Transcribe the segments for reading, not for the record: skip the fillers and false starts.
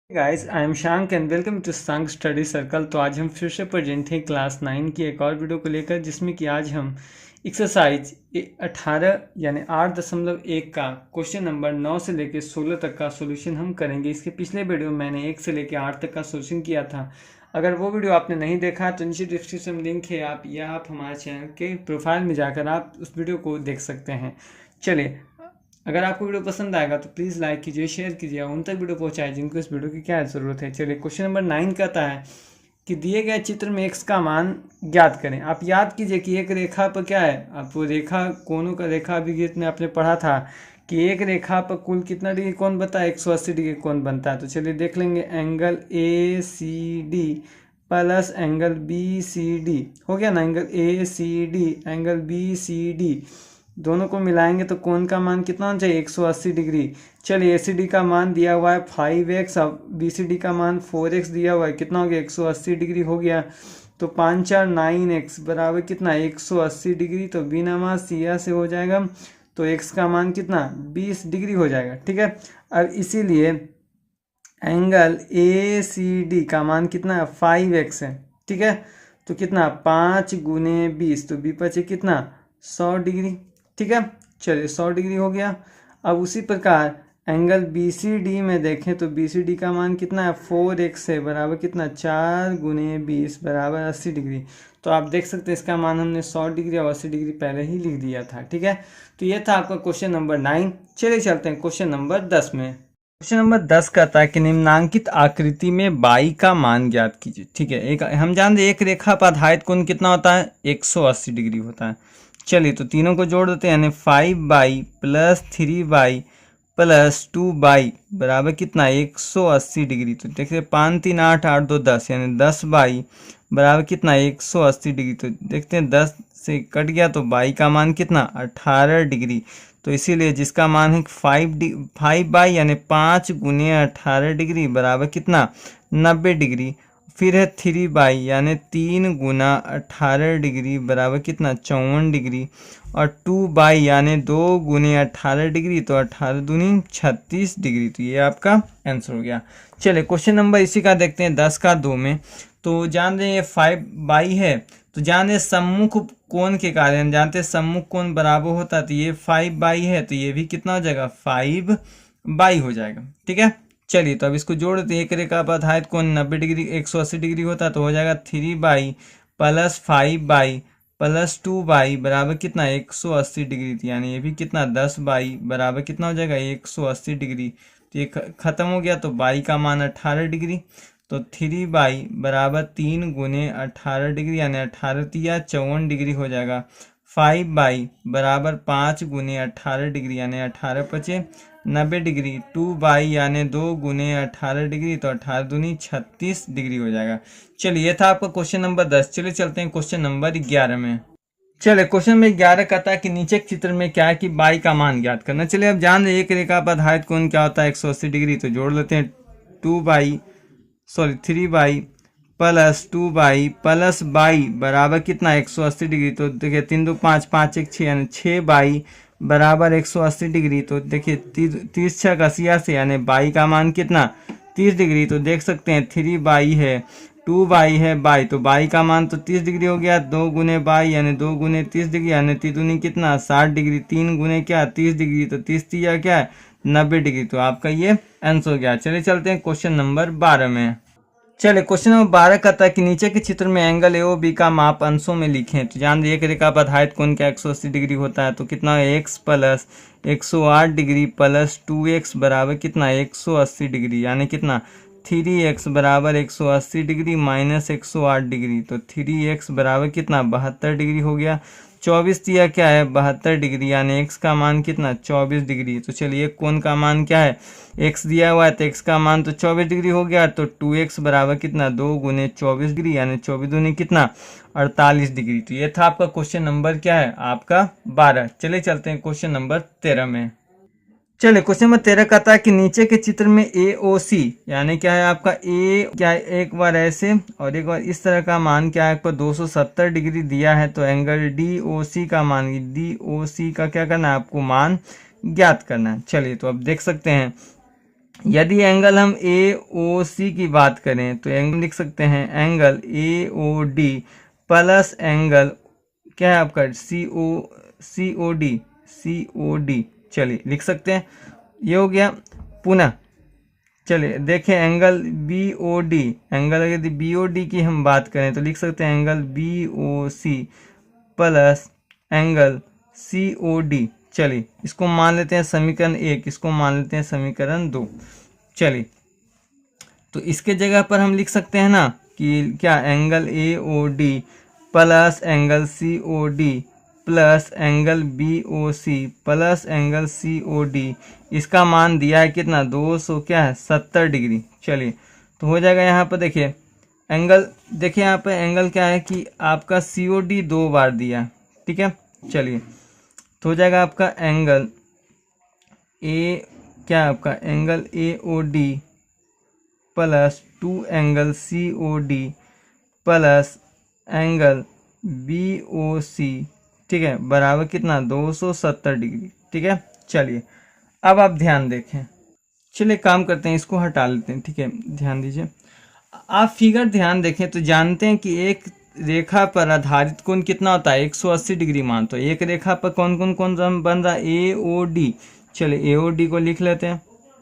Guys I am Shank and welcome to Shank study circle. तो आज हम फिर से प्रेजेंट हैं क्लास 9 की एक और वीडियो को लेकर, जिसमें कि आज हम एक्सरसाइज 18 यानी 8.1 का क्वेश्चन नंबर 9 से लेकर 16 तक का सॉल्यूशन हम करेंगे। इसके पिछले वीडियो में मैंने 1 से लेकर 8 तक का सॉल्यूशन किया था। अगर वो वीडियो आपने नहीं देखा तो नीचे डिस्क्रिप्शन में लिंक है, आप हमारे चैनल के प्रोफाइल में जाकर आप उस वीडियो को देख सकते हैं। चलिए, अगर आपको वीडियो पसंद आएगा तो प्लीज़ लाइक कीजिए, शेयर कीजिए, उन तक वीडियो पहुंचाए जिनको इस वीडियो की क्या ज़रूरत है। चलिए, क्वेश्चन नंबर 9 कहता है कि दिए गए चित्र में x का मान ज्ञात करें। आप याद कीजिए कि एक रेखा पर क्या है, आप वो रेखा कोणों का रेखा अभिगीत में आपने पढ़ा था कि एक रेखा पर कुल कितना डिग्री कोण बनता है, 180 डिग्री कोण बनता है। तो चलिए देख लेंगे, angle A C D plus angle B C D हो गया ना। Angle A C D angle B C D दोनों को मिलाएंगे तो कोण का मान कितना होना चाहिए, 180 डिग्री। चलिए, ACD का मान दिया हुआ है 5x, अब BCD का मान 4x दिया हुआ है, कितना हो गया, 180 डिग्री हो गया। तो 5 4 9x बराबर कितना, 180 डिग्री। तो बिना मा सिया से हो जाएगा, तो x का मान कितना, 20 डिग्री हो जाएगा। ठीक है, अब इसीलिए एंगल ACD का मान कितना है, 5x है। ठीक है, तो कितना, 5 गुने 20, तो बी बचे कितना, 100 डिग्री। ठीक है, चलिए 100 डिग्री हो गया। अब उसी प्रकार एंगल BCD में देखें तो BCD का मान कितना है, 4x है, बराबर कितना, 4 गुने 20 बराबर 80 डिग्री। तो आप देख सकते हैं इसका मान हमने 100 डिग्री और 80 डिग्री पहले ही लिख दिया था। ठीक है, तो ये था आपका क्वेश्चन नंबर 9। चलिए चलते हैं क्वेश्चन नंबर 10 में। क्वेश्चन नंबर 10 कहता है कि निम्नांकित आकृति में बाई का मान ज्ञात कीजिए। ठीक है, एक हम जानते हैं एक रेखा पर आधारित कोण कितना होता है, 180 डिग्री होता है। चलिए, तो तीनों को जोड़ देते हैं, यानी 5 प्लस 3 प्लस 2 बराबर कितना, 180 डिग्री। तो देखिए 5 3 8 8 2 10, यानी 10 बराबर कितना, 180 डिग्री। तो देखते हैं 10 से कट गया तो बाई का मान कितना, 18 डिग्री। तो इसीलिए जिसका मान है 5 यानी 5 गुने 18 डिग्री बराबर कितना, 90 डिग्री। फिर है 3 यानी 3 गुना 18 डिग्री बराबर कितना, 54 डिग्री। और 2 यानी 2 गुने 18 डिग्री, तो 18 दूनी 36 डिग्री। तो ये आपका आंसर हो गया। चलिए, क्वेश्चन नंबर इसी का देखते हैं 10 का 2 में। तो जान रहे हैं ये 5 है, तो जान रहे सम्मुख कोण के कारण जानते हैं सम्मुख कोण बराबर होता है, तो ये 5 है, तो ये भी कितना हो जाएगा, 5 हो जाएगा। ठीक है, चलिए तो अब इसको जोड़ देते हैं। एक रेखा पर आधारित कोण 90 डिग्री 180 डिग्री होता है, तो हो जाएगा 3 प्लस 5 प्लस 2 बराबर कितना, 180 डिग्री थी, यानी ये भी कितना, 10 बराबर कितना हो जाएगा, 180 डिग्री। तो ये खत्म हो गया, तो बाई का मान 18 डिग्री। तो 3 बराबर 3 गुने 18 डिग्री, यानी 18 तिया 54 डिग्री हो जाएगा। 5 बराबर 5 गुने 18 डिग्री, यानी 18 पचे 90 डिग्री। 2 यानी 2 गुने 18 डिग्री, तो 18 दूनी 36 डिग्री हो जाएगा। चलिए, ये था आपका क्वेश्चन नंबर 10। चलिए चलते हैं क्वेश्चन नंबर 11 में। चलिए, क्वेश्चन नंबर 11 कहता है कि नीचे के चित्र में क्या है कि बाई का मान ज्ञात करना। चलिए, अब जान रहे एक रेखा पर आधारित कोण क्या होता है, 180 डिग्री। तो जोड़ लेते हैं 3 प्लस 2 प्लस बराबर कितना, 180 डिग्री। तो देखिए 3 2 5 5 1 6, यानी 6 बराबर 180 डिग्री। तो देखिए 30 6 80, यानी बाई का मान कितना, 30 डिग्री। तो देख सकते हैं 3 है, 2 है, तो बाई का मान तो 30 डिग्री हो गया। 2 गुने यानी 2 गुने 30 डिग्री, यानी 3 दूनी कितना, 60 डिग्री। 3 गुने क्या, 30 डिग्री, तो 30 तिया क्या है, 90 डिग्री। तो आपका ये आंसर हो गया। चलिए चलते हैं क्वेश्चन नंबर 12 में। चलिए, क्वेश्चन नंबर 12 कहता है कि नीचे के चित्र में एंगल AOB का माप अंशों में लिखें। तो जान एक रेखा पर आधारित कोण क्या 180 डिग्री होता है, तो कितना है, x plus 108 degree plus 2x बराबर कितना, 180 डिग्री, यानी कितना, 3x बराबर 180 डिग्री माइनस 108 डिग्री। तो 3x बराबर कितना, 72 डिग्री हो गया। 24 दिया क्या है, 72 डिग्री, यानी x का मान कितना, 24 डिग्री। तो चलिए कोण का मान क्या है, x दिया हुआ है, तो x का मान तो 24 डिग्री हो गया। तो 2x बराबर कितना, 2 गुने 24 डिग्री, यानी 24 दूनी कितना, 48 डिग्री। तो ये था आपका क्वेश्चन नंबर क्या है, आपका 12। चलिए चलते हैं क्वेश्चन नंबर 13 में। चलिए, क्वेश्चन नंबर 13 कहता है कि नीचे के चित्र में AOC यानी क्या है आपका A क्या है, एक बार ऐसे और एक बार इस तरह का मान क्या है आपको 270 डिग्री दिया है। तो एंगल DOC का मान, DOC का क्या करना है आपको, मान ज्ञात करना है। चलिए, तो अब देख सकते हैं यदि एंगल हम ए ओ सी की बात करें तो एंगल लिख सकते हैं angle A O D plus angle क्या है आपका सी ओ डी। चलिए लिख सकते हैं, ये हो गया। पुनः चलिए देखें angle B O D, angle यदि बी ओ डी की हम बात करें तो लिख सकते हैं angle B O C plus angle C O D. चलिए इसको मान लेते हैं समीकरण 1, इसको मान लेते हैं समीकरण 2। चलिए तो इसके जगह पर हम लिख सकते हैं ना कि क्या angle A O D plus angle C O D plus angle B O C plus angle C O D, इसका मान दिया है कितना 200 क्या है 70 डिग्री। चलिए तो हो जाएगा यहाँ पर देखिए एंगल, देखिए यहाँ पर एंगल क्या है कि आपका सी ओ डी 2 बार दिया है, ठीक है। चलिए तो हो जाएगा आपका एंगल ए क्या है आपका angle A O D plus 2 angle C O D plus angle B O C, ठीक है, बराबर कितना 270 डिग्री, ठीक है। चलिए अब आप ध्यान देखें, चलिए काम करते हैं, इसको हटा लेते हैं, ठीक है। ध्यान दीजिए, आप फिगर ध्यान देखें तो जानते हैं कि एक रेखा पर आधारित कोण कितना होता है 180 डिग्री मान। तो एक रेखा पर कौन कौन कौन बन रहा है ए ओ डी, चलिए ए ओ डी को लिख लेते हैं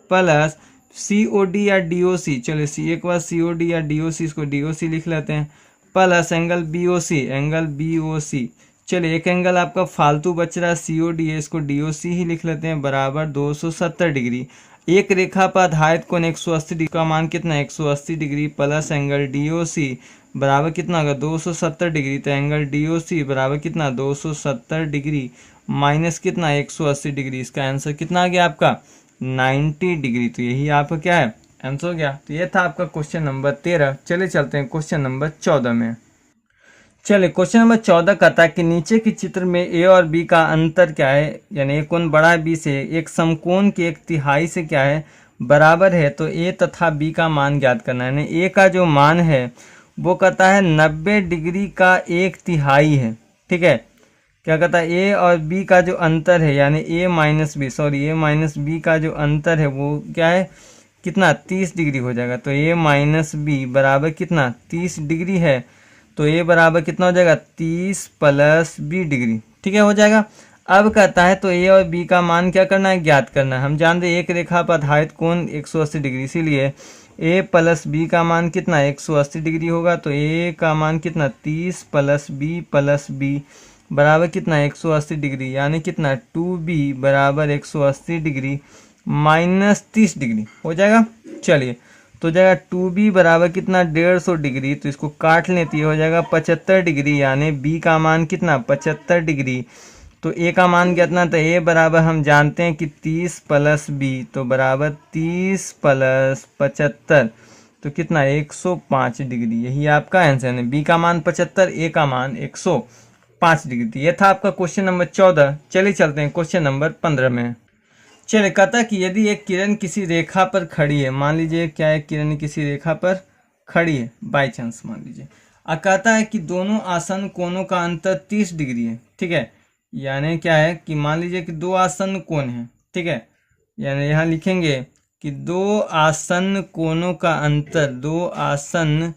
प्लस सी ओ डी या डी ओ सी, चलिए सी एक बार सी ओ डी या डी ओ सी, इसको डी ओ सी लिख लेते हैं प्लस एंगल बी ओ सी, एंगल बी ओ सी। चलिए एक एंगल आपका फालतू बच रहा है सी ओ डी है, इसको डी ओ सी ही लिख लेते हैं बराबर 270 डिग्री। एक रेखा पर आधारित कोण 180 डिग्री का मान कितना 180 degree plus angle D O C बराबर कितना होगा 270 डिग्री। तो एंगल डी ओ सी बराबर कितना 270 डिग्री माइनस कितना 180 डिग्री, इसका आंसर कितना आ गया आपका 90 डिग्री। तो यही आपका क्या है आंसर हो गया। तो ये था आपका क्वेश्चन नंबर 13। चलिए चलते हैं क्वेश्चन नंबर 14 में। चलिए क्वेश्चन नंबर 14 कहता है कि नीचे के चित्र में ए और बी का अंतर क्या है, यानी एक कोण बड़ा है बी से, एक समकोण के एक तिहाई से क्या है बराबर है। तो ए तथा बी का मान ज्ञात करना है। यानी ए का जो मान है वो कहता है 90 डिग्री का एक तिहाई है, ठीक है। क्या कहता है ए और बी का जो अंतर है, यानी ए माइनस बी का जो अंतर है वो क्या है कितना 30 डिग्री हो जाएगा। तो ए माइनस बी बराबर कितना 30 डिग्री है। तो ए बराबर कितना हो जाएगा 30 प्लस बी डिग्री, ठीक है, हो जाएगा। अब कहता है तो ए और बी का मान क्या करना है ज्ञात करना है। हम जानते हैं एक रेखा पर आधारित कोण 180 डिग्री, इसीलिए ए प्लस बी का मान कितना 180 डिग्री होगा। तो ए का मान कितना 30 प्लस बी बराबर कितना 180 डिग्री, यानी कितना 2b बराबर 180 डिग्री माइनस 30 डिग्री हो जाएगा। चलिए तो जाएगा 2b बराबर कितना 150 डिग्री, तो इसको काट लेते हो जाएगा 75 डिग्री, यानी b का मान कितना 75 डिग्री। तो a का मान कितना था a बराबर हम जानते हैं कि 30 प्लस b, तो बराबर 30 प्लस 75 तो कितना 105 डिग्री। यही आपका आंसर है, b का मान 75, a का मान 105 डिग्री। ये था आपका क्वेश्चन नंबर 14। चलिए चलते हैं क्वेश्चन नंबर 15 में। चलिए कहता कि यदि एक किरण किसी रेखा पर खड़ी है, मान लीजिए क्या है किरण किसी रेखा पर खड़ी है बाय चांस मान लीजिए, और कहता है कि दोनों आसन कोणों का अंतर 30 डिग्री है, ठीक है। यानी क्या है कि मान लीजिए कि दो आसन कोण है, ठीक है, यानी यहाँ लिखेंगे कि दो आसन कोणों का अंतर, दो आसन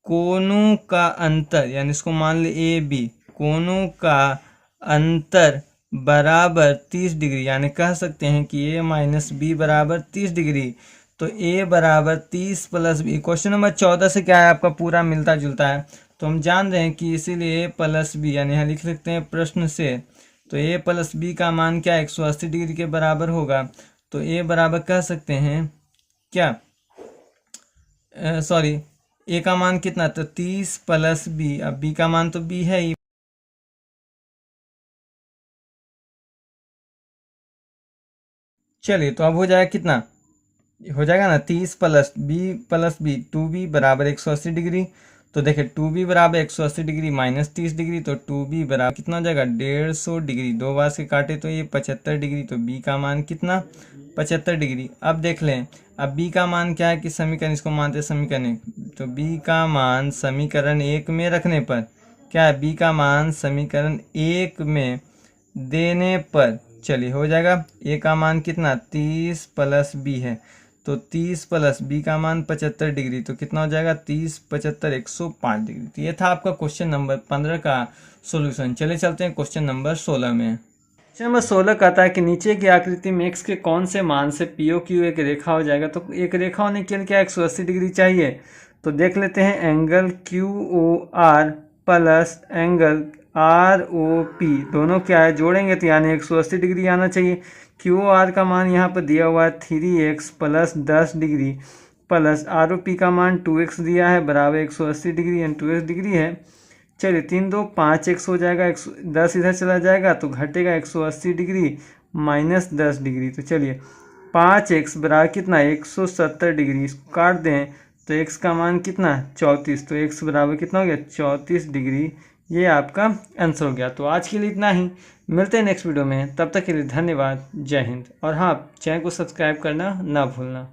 कोणों का अंतर, यानी इसको मान ले ए बी, कोणों का अंतर बराबर 30 डिग्री, यानी कह सकते हैं कि ए माइनस बी बराबर 30 डिग्री। तो ए बराबर 30 प्लस बी, क्वेश्चन नंबर 14 से क्या है आपका पूरा मिलता जुलता है, तो हम जान रहे हैं कि इसीलिए ए प्लस बी, यानी यहाँ लिख सकते हैं प्रश्न से। तो ए प्लस बी का मान क्या 180 डिग्री के बराबर होगा। तो ए बराबर कह सकते हैं क्या सॉरी ए का मान कितना, तो 30 प्लस बी, अब बी का मान तो बी है ही, चलिए तो अब हो जाएगा कितना, हो जाएगा ना 30 प्लस बी 2b बराबर 180 डिग्री। तो देखिए 2b बराबर 180 डिग्री माइनस 30 डिग्री, तो 2b बराबर कितना हो जाएगा 150 डिग्री। दो बार से काटे तो ये 75 डिग्री, तो b का मान कितना 75 डिग्री। अब देख लें, अब b का मान क्या है कि समीकरण, इसको मानते हैं समीकरण 1, तो b का मान समीकरण 1 में रखने पर क्या है, b का मान समीकरण 1 में देने पर चलिए हो जाएगा। ए का मान कितना 30 प्लस बी है, तो 30 प्लस बी का मान 75 डिग्री, तो कितना हो जाएगा 30 75 105 डिग्री। तो ये था आपका क्वेश्चन नंबर 15 का सॉल्यूशन। चलिए चलते हैं क्वेश्चन नंबर 16 में। क्वेश्चन नंबर 16 कहता है कि नीचे की आकृति में x के कौन से मान से POQ एक रेखा हो जाएगा। तो एक रेखा होने के लिए क्या 180 डिग्री चाहिए, तो देख लेते हैं angle QOR plus angle ROP दोनों क्या है, जोड़ेंगे तो यानी 180 डिग्री आना चाहिए। QOR का मान यहाँ पर दिया हुआ है 3x plus 10 degree plus ROP का मान 2x दिया है बराबर 180 डिग्री यानी 2x डिग्री है। चलिए 3 2 5x हो जाएगा, 10 इधर चला जाएगा तो घटेगा 180 डिग्री माइनस 10 डिग्री। तो चलिए 5x बराबर कितना 170 डिग्री, इसको काट दें तो x का मान कितना 34, तो x बराबर कितना हो गया 34 डिग्री। ये आपका आंसर हो गया। तो आज के लिए इतना ही, मिलते हैं नेक्स्ट वीडियो में, तब तक के लिए धन्यवाद, जय हिंद। और हाँ, चैनल को सब्सक्राइब करना ना भूलना।